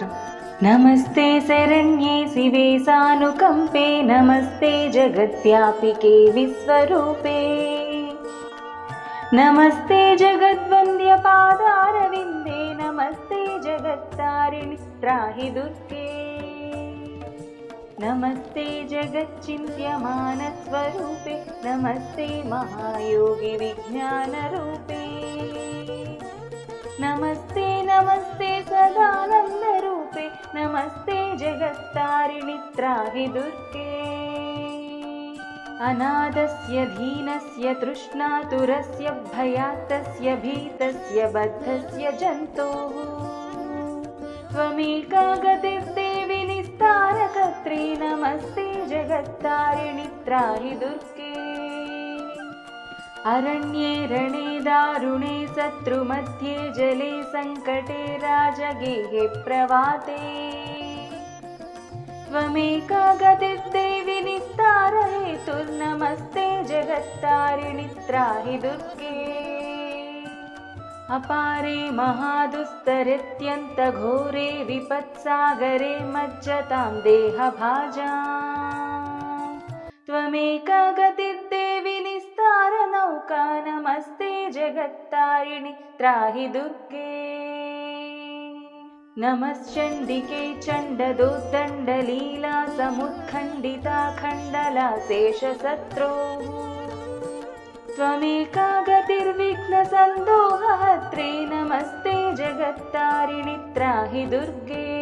नमस्ते शरण्ये शिवे सानुकम्पे नमस्ते जगद्व्यापिके विश्वरूपे नमस्ते जगद्वन्द्यपादारविन्दे नमस्ते जगत्तारिणि त्राहि दुर्गे नमस्ते जगच्चिन्त्यमानस्वरूपे नमस्ते महायोगि विज्ञानरूपे नमस्ते नमस्ते सदानन्दरूपे नमस्ते जगत्तारिणि त्राहि दुर्गे अनादस्य दीनस्य तृष्णातुरस्य भयात्तस्य भीतस्य बद्धस्य जन्तोः त्वमेका गतिर्देवि निस्तारकर्त्री नमस्ते जगत्तारिणि त्राहि दुर्गे अरण्ये रणे दारुणे शत्रुमध्ये जले सङ्कटे राजगेहे प्रवाते त्वमेका गतिर्देवि निस्तारहेतुर्नमस्ते जगत्तारिणि त्राहि दुर्गे अपारे महादुस्तरेत्यन्तघोरे विपत्सागरे मज्जतां देहभाजाम् त्वमेका गतिर्देवि निस्तारनौका नमस्ते जगत्तारिणि त्राहि दुर्गे नमश्चण्डिके चण्डदोद्दण्डलीला समुत्खण्डिता खण्डला शेषशत्रोः त्वमेका गतिर्विघ्नसन्दोहहर्त्री नमस्ते जगत्तारिणि त्राहि दुर्गे